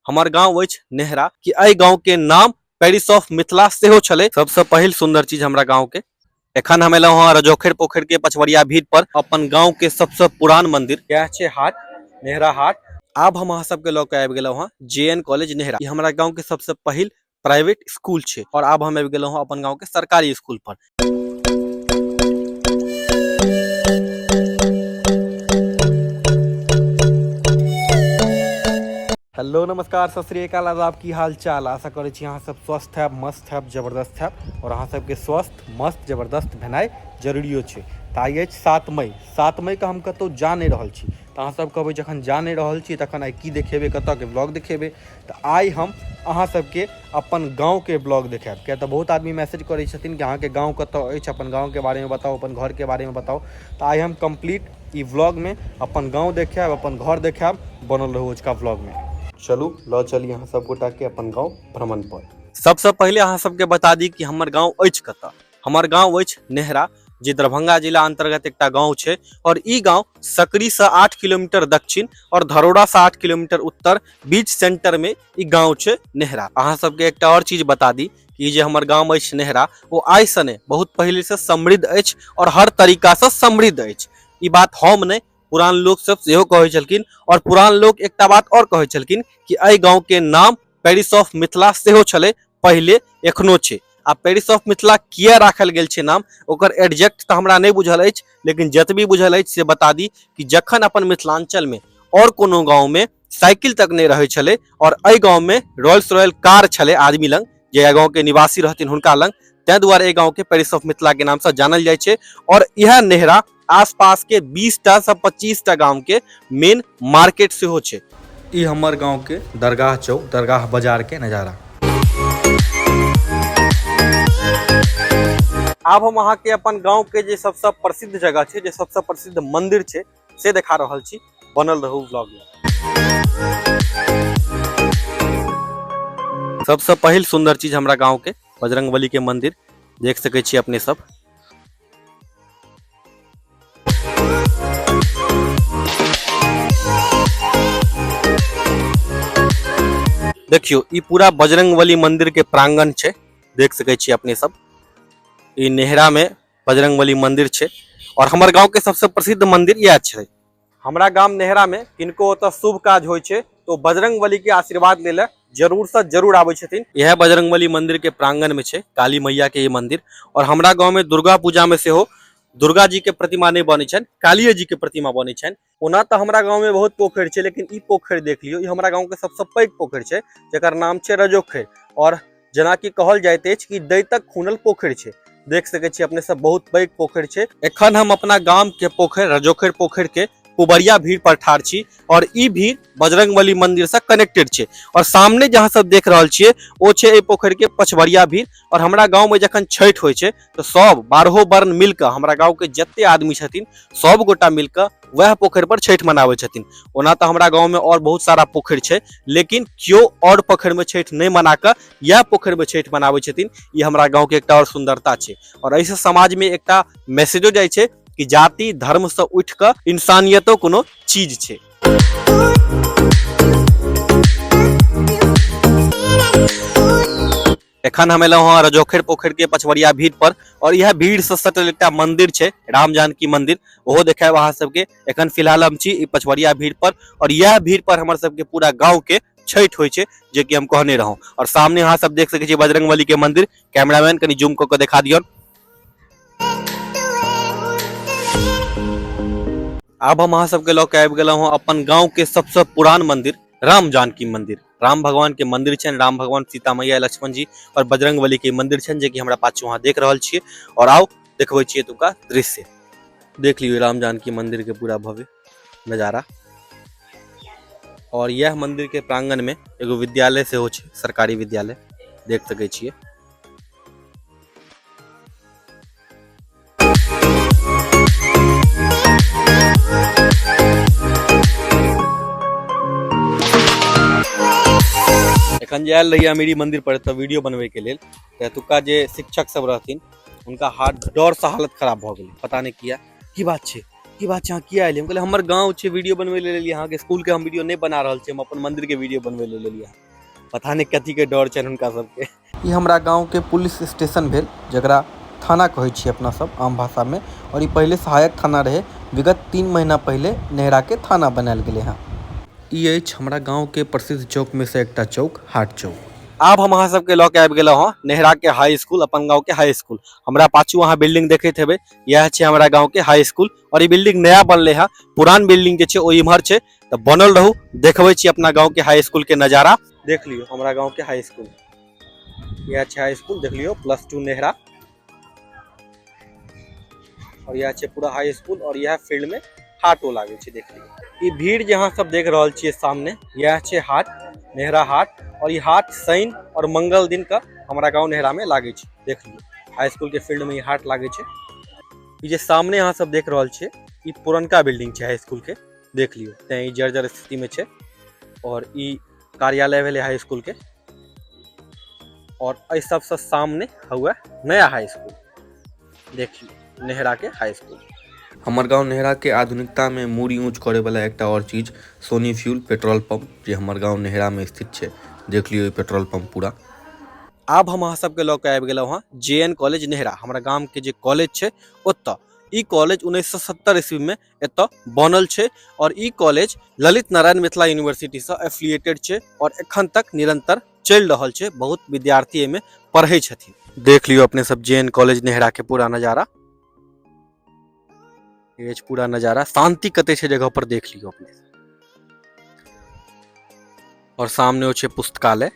हमार गांव अछि नेहरा कि एहि गांव के नाम पेरिस ऑफ मिथिला सेहो छले। सबसे पहिल सुंदर चीज हमरा गांव के एखन हम एलहुं हँ रजोखेर पोखर के पचवरिया भीड़ पर अपन गांव के सबसे पुरान मंदिर क्या छे हाट नेहरा हाट। अब हम अहाँ सबके लऽ के आबि गेलहुं हँ JN कॉलेज नेहरा। ई हमारा गांव के सबसे पहिल प्राइवेट स्कूल छे और अब हम आबि गेलहुं हँ अपन गांव के सरकारी स्कूल पर। हेलो नमस्कार सत श्री अकाल आदाब, की हाल चाल। आशा करै छी अहाँ सब स्वस्थ हैब, मस्त हैब, जबरदस्त हैब और अहाँ सबके स्वस्थ मस्त जबरदस्त भेनाइ जरूरियो छै। तऽ आइ अछि 7 मई। 7 मई के हम कतौ जा नहीं रहल छी तऽ अहाँ सब कहबै जखन जा नहीं रहल छी तखन आइ की देखेबै, कतऽ के ब्लॉग देखेबै। तऽ आइ हम अहाँ सबके अपन गाँव के ब्लॉग देखाएब। किया तऽ बहुत आदमी मैसेज करै छथिन कि अहाँ के गाँव कतऽ अछि, अपन गाँव के बारे में बताओ, अपन घर के बारे में बताओ। तऽ आइ हम कंप्लीट ई व्लॉग में अपन गाँव देखाएब, अपन घर देखाएब। बनल रहू आज का व्लॉग में। चलू लऽ चली अहाँ सब गोटा के अपन गाँव भ्रमण पर। सबसे पहले अहाँ सबके बता दी कि हमर गाँव अछि कतऽ। हमर गाँव अछि नेहरा, जे दरभंगा जिला अंतर्गत एकटा गाँव छै और ई गाँव सकरी से 8 किलोमीटर दक्षिण और धरोड़ा से 8 किलोमीटर उत्तर बीच सेंटर में ई गाँव छै नेहरा। अहाँ सबके एकटा और चीज बता दी कि जे हमर गाँव अछि नेहरा वो आइ से नहीं बहुत पहले से समृद्ध अछि और हर तरीका से समृद्ध अछि। ई बात हम नहीं पुरान लोग सब सेहो कहै छलखिन और पुरान लोग एकटा बात और कहै छलखिन कि एहि गाँव के नाम पेरिस ऑफ मिथिला सेहो छले, पहले एखनो छै। आ पेरिस ऑफ मिथिला किया राखल गेल छै नाम, ओकर एग्जैक्ट तऽ हमरा नहीं बुझल अछि, लेकिन जतबी बुझल अछि से बता दी कि जखन अपन मिथिलांचल में और कोनो गाँव में साइकिल तक नहीं रहे छले और एहि गाँव में रॉयल्स रॉयल कार छले आदमी लंग, जे गाँव के निवासी रहथिन हुनका लंग, तै दुआरे एहि गाँव के पेरिस ऑफ मिथिला के नाम से जानल जाइ छै। और यह नेहरा आसपास के 20टा से 25टा गांव के मेन मार्केट से हो छे। ई हमर गांव के दरगाह चौक, दरगाह बाजार के नजारा। अब हम अहाँ के अपन गांव के जे सबसे प्रसिद्ध जगह छे, जे सबसे प्रसिद्ध मंदिर छे से देखा रहल छी। बनल रहू व्लॉग में। सबसे पहिल सुंदर चीज हमरा गांव के बजरंगबली के मंदिर देख सकै छी अपने सब। देखियो ई पूरा बजरंगबली मंदिर के प्रांगण छे, देख सकै छी अपने सब। ई नेहरा में बजरंगबली मंदिर छे और हमर गांव के सबसे प्रसिद्ध मंदिर यह छे। हमरा गांव नेहरा में किनको ओतऽ शुभ काज होय छे तो बजरंगबली के आशीर्वाद ले जरूर से जरूर आबै छथिन। यह बजरंगबली मंदिर के प्रांगण में छे काली मैया के ये मंदिर। और हमरा गांव में दुर्गा पूजा में सेहो दुर्गा जी के प्रतिमा नहीं बने छन, कालिये जी के प्रतिमा बने छन। ओना तो हमरा गांव में बहुत पोखर छे, लेकिन ई पोखर देख लियो, ई हमरा गांव के सबसे पैघ पोखर छे, जेकर नाम छे रजोखेर। और जना कि कहल जाइत अछि कि दैतक खुनल पोखर छे। देख सकै छी अपने सब बहुत पैघ पोखर छे। एखन हम अपना गांव के पोखर रजोखेर पोखर के पुबरिया भीड़ पर ठाड़ छी और ई भीड़ बजरंगबली मंदिर से कनेक्टेड छे। और सामने जहां सब देख रहल छिए ओ छे ए पोखर के पचवरिया भीड़। और हमरा गांव में जखन छठ होय छे तो सब 12 वर्ण मिलकर हमरा गांव के जत्ते आदमी छथिन सब गोटा मिलकर वह पोखर पर छठ मनावे छथिन। ओना तो हमरा गांव में और बहुत सारा पोखर छे, लेकिन क्यों और पोखर में छठ नहीं मनाकर यह पोखर में छठ मनावे छथिन। ये हमरा गांव के एकटा और सुंदरता छे। और ऐसे समाज में एकटा मैसेजो जाय छे कि जाति धर्म से उठ कर इंसानियतो कोनो चीज छे। एखन हम एलहुं हँ रजोखेर पोखर के पचवरिया भीड़ पर और यह भीड़ से सटल एकटा मंदिर छे राम जानकी मंदिर, ओहो देखाब अहाँ सबके। एखन फिलहाल हम छी ई पचवरिया भीड़ पर और यह भीड़ पर हमर सबके पूरा गांव के छठ होय छे, जे कि हम कहने रहूं। और सामने अहाँ सब देख सकै छी बजरंगबली के मंदिर। कैमरामैन कनी जूम क के देखा दियौन। अब हम अहाँ सबके लऽ के आबि गेलहुं हँ अपन गांव के सबसे पुरान मंदिर राम जानकी मंदिर। राम भगवान के मंदिर छन, राम भगवान सीता मैया लक्ष्मण जी और बजरंगबली के मंदिर छन, जे कि हमरा पाछू अहाँ देख रहल छिए। और आओ देखबै छिए तुका दृश्य। देख लियो राम जानकी मंदिर के पूरा भव्य नजारा। और यह मंदिर के प्रांगण में एगो विद्यालय सेहो छे, सरकारी विद्यालय देख सकै छिए। एखन जे आयल रही अमीरी मंदिर पर तो वीडियो बनवे के लेल, एतुका जे शिक्षक सब रहथिन उनका हाथ डर से हालत खराब भ गेलै, पता नहीं किया की बात छे। की बात यहाँ किया है हम कहले हमर गांव छे वीडियो बनवे ले लिए यहाँ के स्कूल के हम वीडियो नहीं बना रहल छे हम अपन मंदिर के वीडियो बनवे ले लिए पता नहीं कथी के डर छन उनका सबके। ई हमरा गांव के पुलिस स्टेशन भेल जकरा थाना कहै छी अपना सब आम भाषा में और ये पहले सहायक थाना रहे विगत 3 महीना पहले नेहरा के थाना बनाल गेले हैं। ई अछि हमरा गांव के प्रसिद्ध चौक में से एकटा चौक हाट चौक। आब हम अहाँ सबके लऽ के आबि गेलहुँ हँ नेहरा के हाई स्कूल अपन गांव के हाई स्कूल। हमरा पाछू अहाँ बिल्डिंग देखैत हेबै यह छै हमरा गांव के हाई स्कूल और ये बिल्डिंग नया बनले है पुरान बिल्डिंग जे छै ओ इम्हर छै तो बनल रहू देखबै छी अपना गांव के हाई स्कूल के नजारा देख लियो हमरा गांव के हाई स्कूल यह छै हाई स्कूल देख लियो +2 नेहरा और यह छै पूरा हाई स्कूल और यह फील्ड में हाटो लागे छै देख लियो। ये भीड़ जहाँ सब देख रहल छियै सामने यह छै हाट नेहरा हाट और ये हाट शनि और मंगल दिन का हमारा गांव नेहरा में लागे छै देख लियो हाई स्कूल के फील्ड में ये हाट लागे छै। ये जे सामने यहाँ सब देख रहल छियै ये पुरनका बिल्डिंग छै हाई स्कूल के देख लियो तैं ई जर्जर स्थिति में छै और ई कार्यालय भेले हाई स्कूल के और एहि सबसे सामने हुआ नया हाई स्कूल देख लियो नेहरा के हाई स्कूल। हमर गांव नेहरा के आधुनिकता में मूड़ी ऊंच करे वाला एकटा और चीज सोनी फ्यूल पेट्रोल पंप जे हमर गांव नेहरा में स्थित छै देख लियो पेट्रोल पंप पूरा। आब हम अहाँ सबके लऽ के आबि गेलहुँ हँ JN कॉलेज नेहरा हमरा गांव के जे कॉलेज छै ओतऽ ई कॉलेज 1970 ईस्वी में एतऽ बनल छै और ई कॉलेज ललित नारायण मिथिला यूनिवर्सिटी से एफिलिएटेड छै और एखन तक निरंतर चल रहल छै बहुत विद्यार्थी एमे पढ़ै छथिन देख लियो अपने सब JN कॉलेज नेहरा के पूरा नजारा ये पूरा नजारा शांति कते छे जगह पर देख लियो अपने और सामने छै पुस्तकालय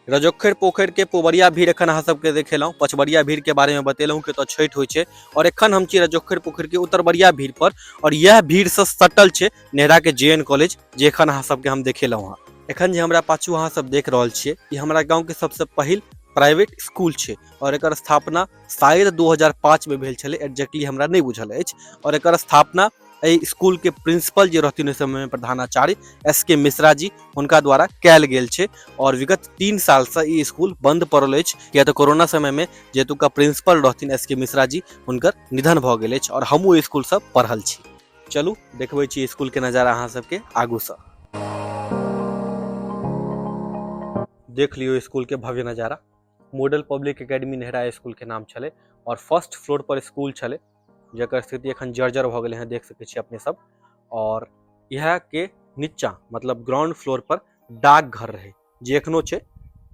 रजोखर पोखर के पोबरिया भीड़ एखन अहाँ सबके देखेलहुँ पचबरिया भीड़ के बारे में बतेलहुँ कि तो छठ होइ छै और एखन हम छी रजोखर पोखर के उत्तरबरिया भीड़ पर और यह भीड़ से सटल छै नेहरा के JN कॉलेज जे एखन अहाँ सबके हम देखेलहुँ हँ। एखन जे हमरा पाछू अहाँ सब देख रहल छियै ई हमरा गांव के सबसे पहिल प्राइवेट स्कूल छै और एकर स्थापना शायद 2005 में भेल छलै एग्जैक्टली हमरा नहीं बुझल अछि और एकर स्थापना एहि स्कूल के प्रिंसिपल जे रहथिन उस समय में प्रधानाचार्य SK मिश्रा जी उनका द्वारा कैल गेल छै और विगत 3 साल से ई स्कूल बंद पड़ल अछि किया तो कोरोना समय में जेतुका प्रिंसिपल रहथिन SK मिश्रा जी हुनकर निधन भऽ गेल अछि और हमहूँ स्कूल से पढ़ल छी। चलू देखबै छी स्कूल के नजारा अहाँ सबके आगू से देख लियो स्कूल के भव्य नजारा model public academy Nehra school के नाम छले और फर्स्ट फ्लोर पर स्कूल छले जकर स्थिति एखन जर्जर भ गेले हैं देख सके छी अपने सब और यह के नीचा मतलब ग्राउंड फ्लोर पर डाकघर रहे जे एखनो छै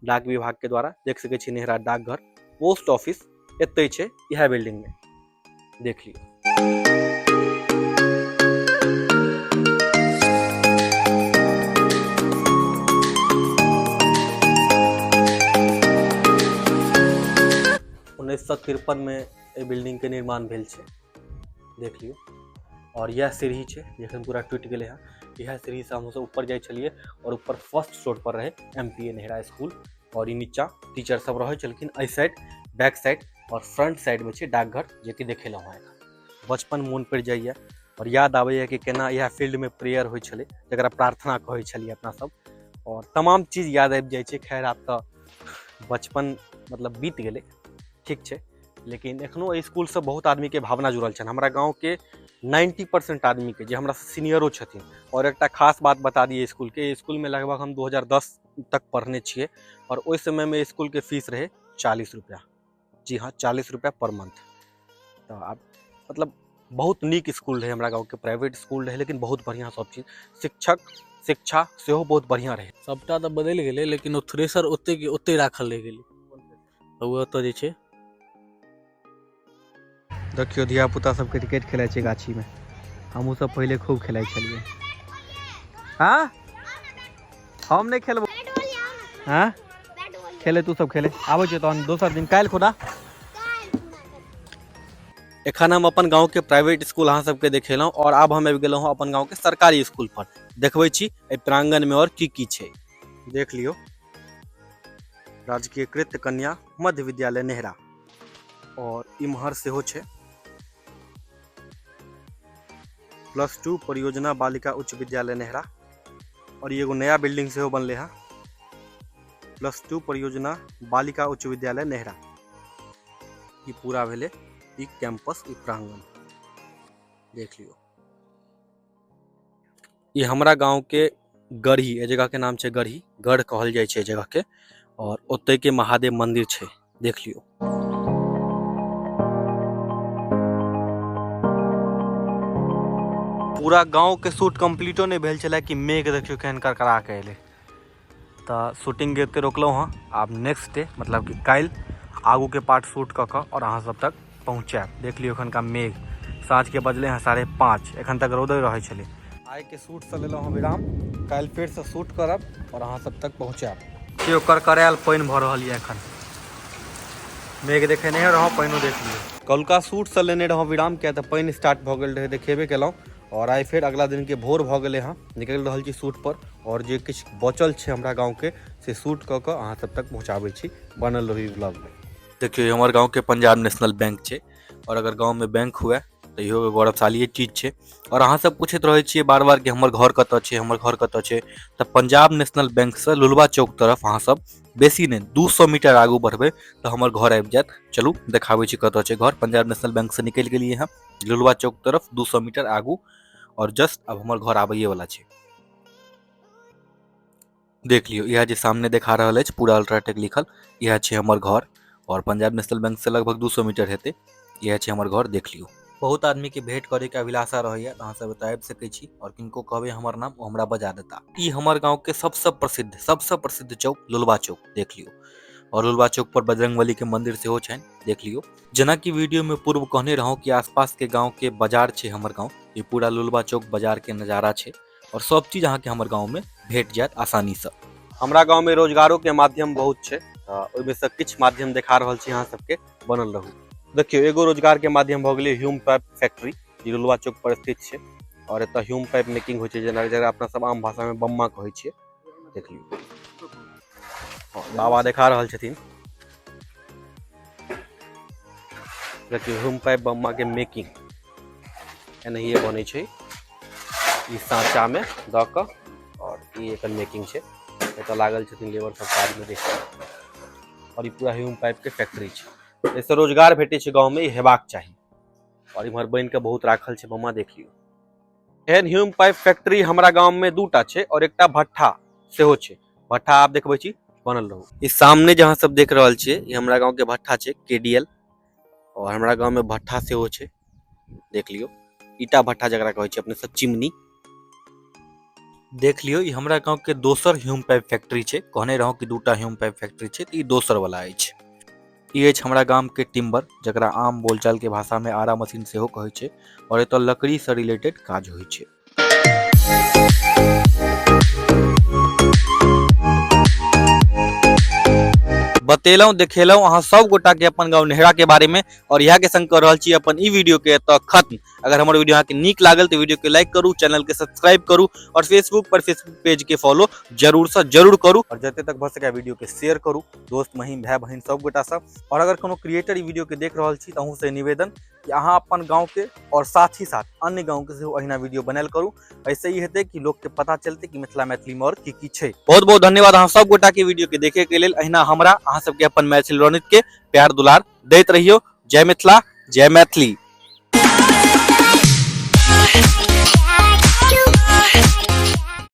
डाक विभाग के द्वारा देख सके छी नेहरा डाकघर पोस्ट ऑफिस एतै छै यह बिल्डिंग में देख लियो। उन्नीस में बिल्डिंग के निर्माण भेल छै देख लियो और यह सीढ़ी छै जखन पूरा टूट गेले है यह सीढ़ी से हम सब ऊपर जाय छलिए और ऊपर फर्स्ट फ्लोर पर रहे MPA नेहरा स्कूल और ई नीचा टीचर सब रहे छलखिन एहि साइड बैक साइड और फ्रंट साइड में छै डाकघर जे कि देखेलहुँ हँ एखन बचपन मोन पड़ि जाइए और याद आबैए कि केना यह फील्ड में प्रेयर होइ छलै जकरा प्रार्थना कहै छलिए अपना सब और तमाम चीज याद आबि जाइ छै। खैर आब तऽ बचपन मतलब बीत गेलै ठीक छै लेकिन एखनो स्कूल से बहुत आदमी के भावना जुड़ल छन हमरा गांव के 90% आदमी के जे हमरा सीनियरो छथिन और एक खास बात बता दिए स्कूल में लगभग हम 2010 तक पढ़ने छिए और उस समय में स्कूल के फीस रहे 40 रुपया जी हाँ 40 रुपया पर मंथ तो आप मतलब बहुत नीक स्कूल रहे हमरा गांव के प्राइवेट स्कूल रहे लेकिन बहुत बढ़िया सब चीज शिक्षा सेहो बहुत बढ़िया रहे सबटा तो बदल गेले लेकिन ओ थ्रेसर ओते के ओते राखल रह गेले ओ तो जे छै देखियो धिया पुता सब क्रिकेट खेलाइ छै गाछी में हमहूँ सब पहले खूब खेलाइ छलिए। हाँ हम नहीं खेलबो हाँ खेले तू सब खेले आबै छै तहन दोसर दिन काल्हि खुना। एखन हम अपन गांव के प्राइवेट स्कूल अहाँ सबके देखेलहुँ और आब हम आबि गेलहुँ अपन गांव के सरकारी स्कूल पर देखबै छी एहि प्रांगण में और की छै देख लियो राजकीय कृत कन्या मध्य विद्यालय नेहरा और इम्हर सेहो छै +2 परियोजना बालिका उच्च विद्यालय नेहरा और एगो नया बिल्डिंग सेहो बनले है +2 परियोजना बालिका उच्च विद्यालय नेहरा ई पूरा भेले ई कैंपस ई प्रांगण देख लियो। ये हमरा गांव के गढ़ी, ए जगह के नाम छै गढ़ी, गढ़ कहल जाय छै जगह के, और ओतय के महादेव मंदिर छै, देख लियो। पूरा गांव के शूट कंप्लीटो नहीं भेल छलै कि मेघ देखियो केहन करकरा के एले, तो शूटिंग के एते रोकलौ हां। आब नेक्स्ट डे मतलब कि काल्हि आगू के पार्ट शूट क के और अहाँ सब तक पहुँचाएब। देख लियो एखन का मेघ, साँझ के बजले हैं 5:30, एखन तक रौदे रहे छलै। आइ के शूट से लेलहुँ हँ विराम, काल्हि फेर से शूट करब और अहाँ सब तक पहुँचाएब। केओ करकरायल पानि भऽ रहल यऽ एखन, मेघ देखे नहीं रहौं, पानिओ देख लियो। कलका शूट से लेने रहौं विराम, किया तऽ पानि स्टार्ट भऽ गेल रहै, देखेबे केलहुँ। और आइ फेर अगला दिन के भोर भऽ गेलै हँ, निकलि रहल छी शूट पर, और जे किछु बचल छै हमरा गाँव के से शूट कऽ कऽ अहाँ सब तक पहुँचाबै छी। बनल रही व्लॉग में। देखियो हमारे गाँव के पंजाब नेशनल बैंक छै, और अगर गाँव में बैंक हुए तो इहो गौरवशाली चीज छै। और अहाँ सब पूछैत रहै छियै बार बार कि हमर घर कतऽ छै, हमर घर कतऽ छै, तऽ पंजाब नेशनल बैंक से लुलवा चौक तरफ अहाँ सब बेसी नहीं 200 मीटर आगू बढ़बै तो हमर घर आबि जायत। चलू देखाबै छी कतऽ छै घर। पंजाब नेशनल बैंक से निकलि गेलियै हँ लुलवा चौक तरफ 200 मीटर आगू, और जस्ट अब हमर घर आबैये वाला छै। देख लियो, यह जे सामने देखा रहल अछि पूरा अल्ट्राटेक लिखल, यह छै हमर घर, और पंजाब नेशनल बैंक से लगभग 200 मीटर हेतै। यह छै हमर घर, देख लियो। बहुत आदमी के भेंट करे के अभिलाषा रहैया, अहाँ सब एतऽ आबि सकै छी, और किनको कहबै हमर नाम ओ हमरा बजा देता। ई हमर गांव के सबसे प्रसिद्ध चौक लुलवा चौक, देख लियो। और लुलवा चौक पर बजरंगबली के मंदिर सेहो छनि, देख लियो। जेना कि वीडियो में पूर्व कहने रहूं कि आसपास के गांव के बाजार छै हमर गांव, ये पूरा लुलवा चौक बाजार के नजारा छै, और सब चीज अहाँ के हमर गांव में भेट जायत आसानी से। हमरा गांव में रोजगारों के माध्यम बहुत छै, ओहिमे से किछु माध्यम देखा रहल छी अहाँ सबके, बनल रहू। देखियो एगो रोजगार के माध्यम भऽ गेलै ह्यूम पाइप फैक्ट्री, जे लुलवा चौक पर स्थित छै, और एतऽ ह्यूम पाइप मेकिंग होइ छै, जेना अपना सब आम भाषा में बम्मा कहै छियै, देख लियो। बाबा देखा रहल छथिन, देखियो ह्यूम पाइप बम्मा के मेकिंग एनाहिए बनै छै, ई साँचा में दऽ कऽ, और ई एकर मेकिंग छै। एतऽ लागल छथिन लेबर सब काज में, देखियो। और ई पूरा ह्यूम पाइप के फैक्ट्री छै, एहिसँ रोजगार भेटै छै गाँव में, ई हेबाक चाही। और इम्हर बन के बहुत राखल छै बम्मा, देख लियो। एहन ह्यूम पाइप फैक्ट्री हमरा गाँव में 2टा छै, और एकटा भट्ठा सेहो छै। भट्ठा आप देखबै छी, बनल रहू। ई सामने जहाँ सब देख रहल छियै, ई हमरा गाँव के भट्ठा छै KDL, और हमरा गाँव में भट्ठा सेहो छै, देख लियो। ईटा भट्ठा जकरा कहै छै अपने सब, चिमनी, देख लियो। ई हमरा गाँव के दोसर ह्यूम पाइप फैक्ट्री छै, कहने रहूं कि 2टा ह्यूम पाइप फैक्ट्री छै, तऽ ई दोसर वाला अछि। ई अछि हमरा गाम के टिम्बर, जकरा आम बोलचाल के भाषा में आरा मशीन सेहो कहै छै, और एतऽ लकड़ी से रिलेटेड काज होइ छै। बतेलहुँ देखेलहुँ अहाँ सब गोटा के अपन गाँव नेहरा के बारे में, और इएह के संग कर रहल छी अपन ई वीडियो के एतऽ खत्म। अगर हमर वीडियो अहाँ के नीक लागल तो वीडियो के लाइक करू, चैनल के सब्सक्राइब करू, और फेसबुक पेज के फॉलो जरूर से जरूर करू, और जते तक भऽ सके वीडियो के शेयर करू दोस्त महीम भाई बहन सब गोटा सब। और अगर कोनो क्रिएटर ई वीडियो के देख रहल छी तऽ अहूँ से निवेदन कि अहाँ अपन गाँव के और साथ ही साथ अन्य गाँव के सेहो अहिना वीडियो बनायल करू। ऐसे ही हेतै कि लोग के पता चलते कि मिथिला मैथिली में और की छै। बहुत बहुत धन्यवाद अहाँ सब गोटा के वीडियो के देखे के लेल। अहिना हमरा अहाँ सबके अपन मैथिल रणनीति के प्यार दुलार दैत रहियो। जय मिथिला, जय मैथिली।